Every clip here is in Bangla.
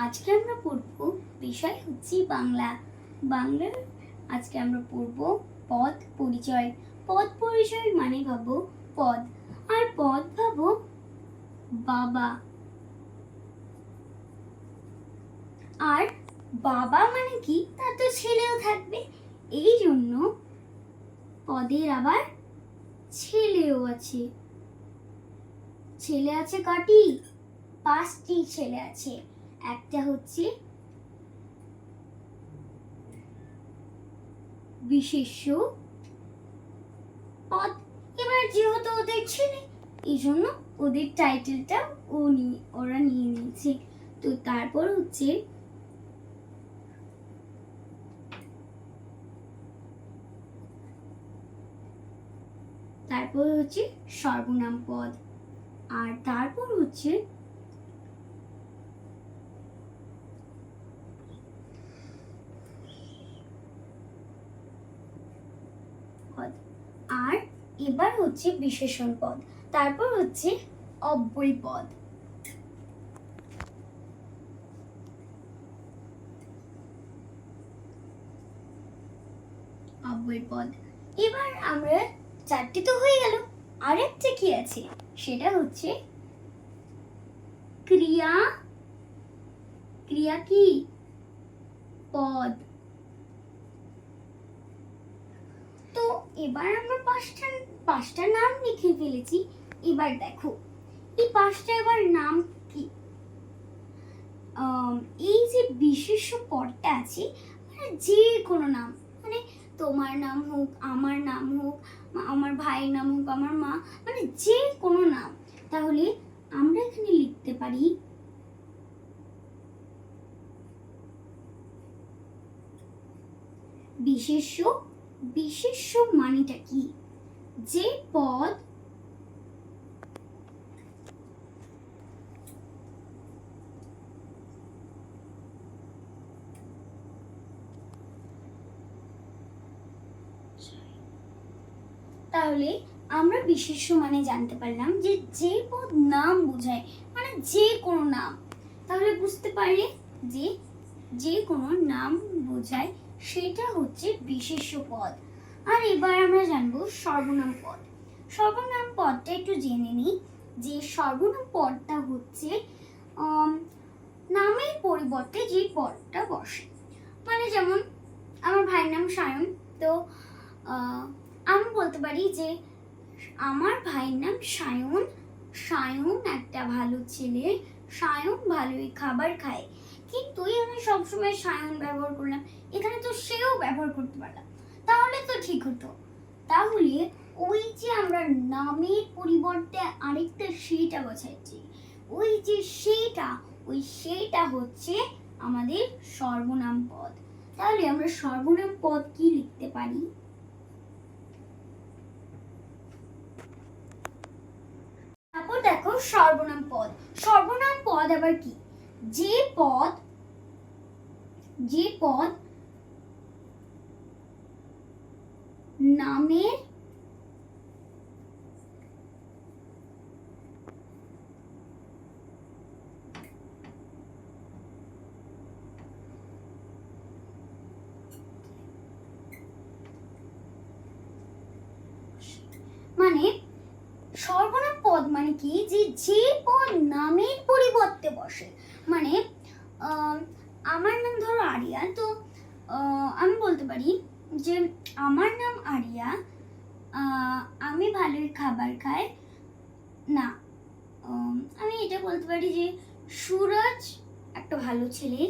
আজকে আমরা পড়ব বিষয় হচ্ছে বাংলা। বাংলার আজকে আমরা পড়ব পদ পরিচয়। পদ পরিচয় মানে ভাবো পদ, আর পদ ভাবো বাবা। আর বাবা মানে কি, তার তো ছেলেও থাকবে, এই জন্য পদের আবার ছেলেও আছে। ছেলে আছে কটি? 5টি ছেলে আছে। একটা হচ্ছে বিশেষ্য পদ। এবার যেহেতু ওদের ছেলে, এই জন্য ওদের টাইটেলটা ওরা নিয়ে নিয়েছে। তো তারপর হচ্ছে সর্বনাম পদ, আর তারপর হচ্ছে পদ, আর এবার হচ্ছে বিশেষণ পদ, তারপর হচ্ছে অব্যয় পদ। অব্যয় পদ। এবার আমরা 4টি তো হয়ে গেল, আরেকটা কি আছে, সেটা হচ্ছে ক্রিয়া। ক্রিয়া কি? পদ। তো এবার আমরা পাঁচটা নাম লিখে ফেলেছি। এবার দেখো এই 5টা এবার নাম কি। এই যে বিশেষ্য পদটা আছে, মানে যে কোনো নাম, মানে তোমার নাম হোক, আমার নাম হোক, আমার ভাইয়ের নাম হোক, আমার মা, মানে যে কোনো নাম। তাহলে আমরা এখানে লিখতে পারি বিশেষ্য। বিশেষ্য মানেটা কি? যে পদ তাহলে আমরা বিশেষ্য মানে জানতে পারলাম যে যে পদ নাম বোঝায়, মানে যে কোনো নাম। তাহলে বুঝতে পারলে যে যে কোনো নাম বোঝায় সেটা হচ্ছে বিশেষ্য পদ। আর এবার আমরা জানবো সর্বনাম পদ। সর্বনাম পদটা একটু জেনে নিই, যে সর্বনাম পদটা হচ্ছে নামের পরিবর্তে যে পদটা বসে। মানে যেমন আমার ভাইয়ের নাম সায়ন, তো আমি বলতে পারি যে আমার ভাইয়ের নাম সায়ন। সায়ন একটা ভালো ছেলে, সায়ন ভালোই খাবার খায়। কিন্তু আমি সবসময় সায়ন ব্যবহার করলাম, এখানে তো সেও ব্যবহার করতে পারলাম, তাহলে তো ঠিক হতো। তাহলে ওই যে আমরা নামের পরিবর্তে আরেকটা সেটা বোঝাচ্ছি, ওই যে সেইটা হচ্ছে আমাদের সর্বনাম পদ। তাহলে আমরা সর্বনাম পদ কি লিখতে পারি? তারপর দেখো সর্বনাম পদ। সর্বনাম পদ আবার কি? যে পদ নামের মানে সর্বনাম পদ মানে কি, যে পদ নামের পরিবর্তে বসে। মানে আমার নাম ধরো আরিয়া, তো আমি বলতে পারি যে আমার নাম আরিয়া, আমি ভালোই খাবার খাই না। আমি এটা বলতে পারি যে সুরজ একটা ভালো ছেলে,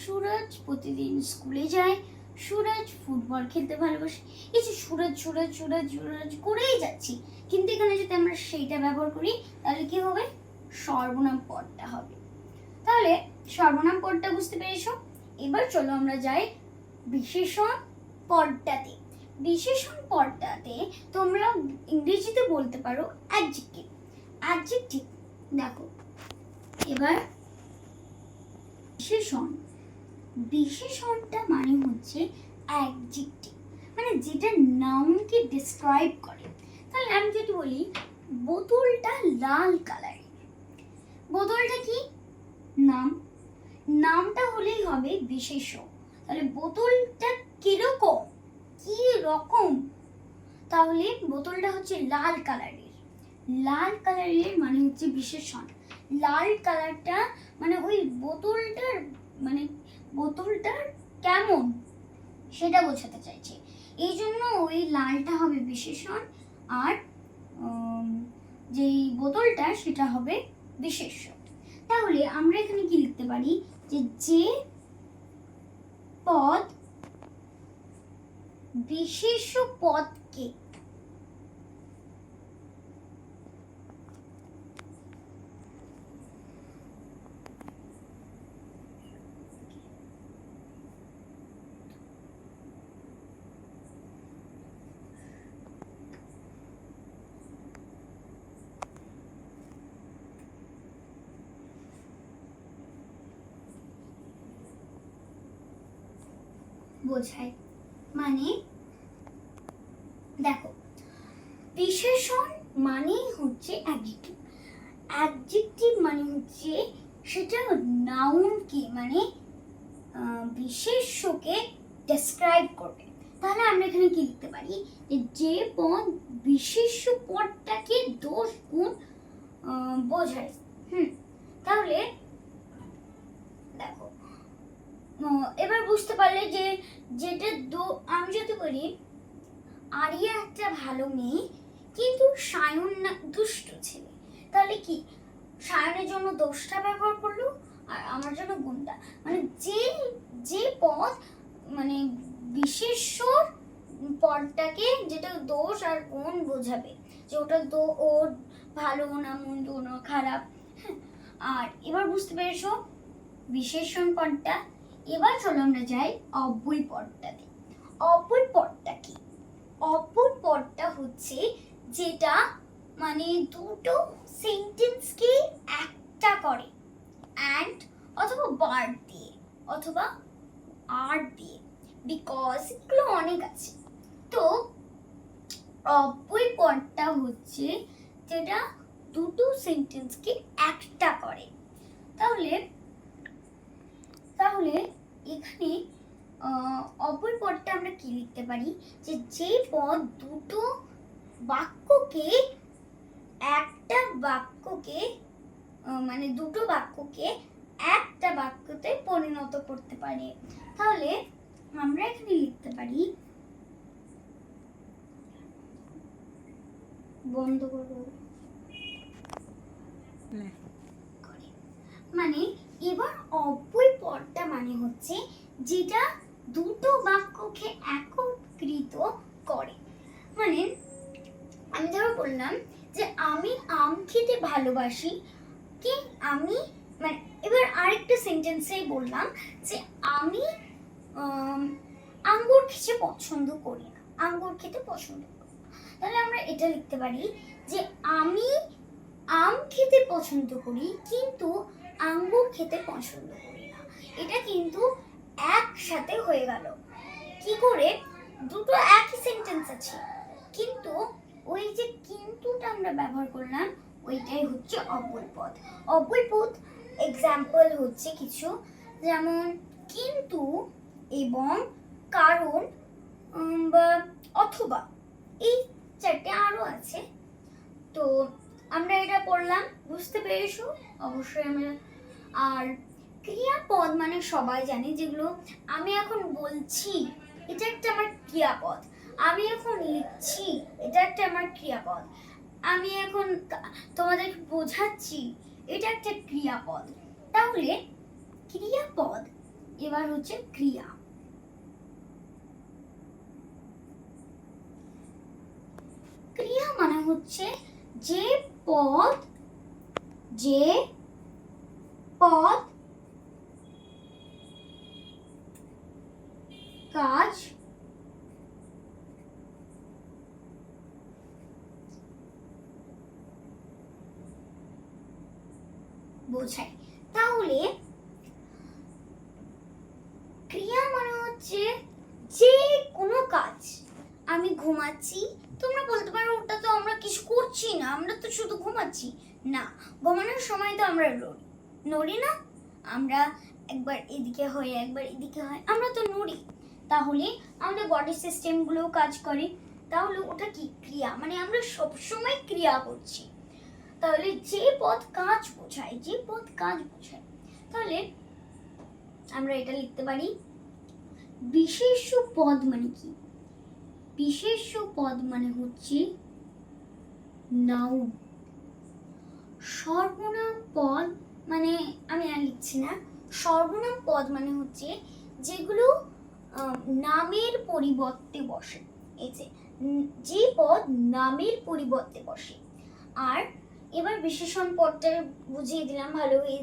সুরজ প্রতিদিন স্কুলে যায়, সুরজ ফুটবল খেলতে ভালোবাসে। এই যে সুরজ সুরজ সুরজ সুরজ করেই যাচ্ছি, কিন্তু এখানে যদি আমরা সেইটা ব্যবহার করি তাহলে কি হবে? সর্বনাম পদটা হবে। তাহলে সর্বনাম পদটা বুঝতে পেরেছো? এবার চলো আমরা যাই বিশেষণ পদটাতে। বিশেষণ পদটাতে তোমরা ইংরেজিতে বলতে পারো অ্যাডজেক্টিভ। অ্যাডজেক্টিভ দেখো, এবার বিশেষণটা মানে হচ্ছে অ্যাডজেক্টিভ, মানে যেটা নাউনকে ডেসক্রাইব করে। তাহলে আমি যদি বলি বোতলটা লাল কালারের, বোতলটা কি? নাম। নামটা হলেই হবে বিশেষ্য। তাহলে বোতলটা কিরকম, কি রকম, তাহলে বোতলটা হচ্ছে লাল কালারের। লাল কালারের মানে হচ্ছে বিশেষণ। লাল কালারটা মানে ওই বোতলটার কেমন সেটা বোঝাতে চাইছে, এই জন্য ওই লালটা হবে বিশেষণ, আর যেই বোতলটা সেটা হবে বিশেষ্য। তাহলে আমরা এখানে কি লিখতে পারি, যে পদ বিশেষ্য পদকে বোঝায়। মানে দেখো, বিশেষণ মানেই হচ্ছে অ্যাডজেক্টিভ। অ্যাডজেক্টিভ মানে হচ্ছে সেটা নাউনকে মানে বিশেষ্যকে ডেসক্রাইব করবে। তাহলে আমরা এখানে কি লিখতে পারি, যে পদ বিশেষ্য পদটাকে দোষ গুণ বোঝায়। তাহলে দেখো, এবার বুঝতে পারলে যে যেটা আমি যদি বলি আরিয়া একটা ভালো মেয়ে কিন্তু সায়ন না দুষ্ট ছেলে, তাহলে কি সায়নের জন্য দোষটা ব্যবহার করলো আর আমার জন্য গুণটা। মানে যে পদ মানে বিশেষ্য পদটাকে যেটা দোষ আর গুণ বোঝাবে, যে ওটা ওর ভালো না মন্দ না খারাপ। আর এবার বুঝতে পেরেছো বিশেষণ পদটা। এবার চলো আমরা যাই অব্যয় পদটাতে। অব্যয় পদটা কি? অব্যয় পদটা হচ্ছে যেটা মানে দুটো সেন্টেন্সকে একটা করে, অ্যান্ড অথবা বার দিয়ে অথবা আর দিয়ে, বিকজ এগুলো অনেক আছে। তো অব্যয় পদটা হচ্ছে যেটা দুটো সেন্টেন্সকে একটা করে। তাহলে এখানে অব্যয় পদটা আমরা কি লিখতে পারি, যে পদ দুটো বাক্যকে মানে দুটো বাক্যকে একটা বাক্যতে পরিণত করতে পারে। তাহলে আমরা এখানে লিখতে পারি, বন্ধ করো, মানে এবার অব্যয় পদটা মানে হচ্ছে যেটা দুটো বাক্যকে একত্রিত করে। মানে আমি ধরো বললাম যে আমি আম খেতে ভালোবাসি, কি আমি মানে এবার আরেকটা সেন্টেন্সেই বললাম যে আমি আঙ্গুর খেতে পছন্দ করি না, আঙ্গুর খেতে পছন্দ করি না। তাহলে আমরা এটা লিখতে পারি যে আমি আম খেতে পছন্দ করি কিন্তু আঙ্গুর খেতে পছন্দ করি না। এটা কিন্তু একসাথে হয়ে গেল। কি করে? দুটো একই সেন্টেন্স আছে কিন্তু ওই যে কিন্তুটা আমরা ব্যবহার করলাম, ওইটাই হচ্ছে অব্যয় পদ। অব্যয় পদ এক্সাম্পল হচ্ছে কিছু, যেমন কিন্তু, এবং, কারণ বা অথবা, এই চারটে আরো আছে। তো আমরা এটা পড়লাম, বুঝতে পেরেছো অবশ্যই আমরা। আর ক্রিয়াপদ মানে সবাই জানে, যেগুলো আমি এখন বলছি এটা একটা আমার ক্রিয়াপদ, আমি এখন লিখছি এটা একটা আমার ক্রিয়াপদ, আমি এখন তোমাদের বোঝাচ্ছি এটা একটা ক্রিয়াপদ। তাহলে ক্রিয়াপদ এবার হচ্ছে ক্রিয়া। ক্রিয়া মানে হচ্ছে যে পদ কাজ বোঝায়। তাহলে ক্রিয়া মানে হচ্ছে যে কোনো কাজ। আমি ঘুমাচ্ছি, তোমরা বলতে পারো ওটা তো আমরা কিছু করছি না, আমরা তো শুধু ঘুমাচ্ছি। না, ঘুমানোর সময় তো আমরা নড়ি না, আমরা একবার এদিকে হয় একবার এদিকে হয়, আমরা তো নড়ি, তাহলে আমাদের বডি সিস্টেমগুলো কাজ করে। তাহলে ওটা কি ক্রিয়া, মানে আমরা সবসময় ক্রিয়া করছি। তাহলে যে পদ কাজ বোঝায়, যে পদ কাজ বোঝায়, তাহলে আমরা এটা লিখতে পারি বিশেষ্য পদ মানে কি? বিশেষ্য পদ মানে হচ্ছে নাউন। সর্বনাম পদ মানে আমি আর লিখছি না। সর্বনাম পদ মানে হচ্ছে যেগুলো নামের পরিবর্তে বসে, এই যে পদ নামের পরিবর্তে বসে। আর এবার বিশেষণ পদটা বুঝিয়ে দিলাম ভালো, এই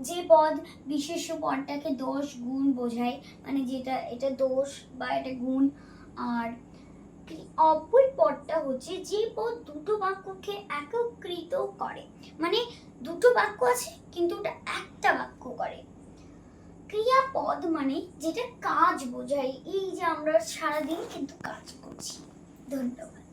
যে পদ বিশেষ্য পদটাকে দোষ গুণ বোঝায়, মানে যেটা এটা দোষ বা এটা গুণ। আর অব্যয় পদটা হচ্ছে যে পদ দুটো বাক্যকে একত্রিত করে, মানে দুটো বাক্য আছে কিন্তু ওটা একটা বাক্য করে। ক্রিয়াপদ মানে যেটা কাজ বোঝায়, এই যে আমরা সারাদিন কিন্তু কাজ করছি। ধন্যবাদ।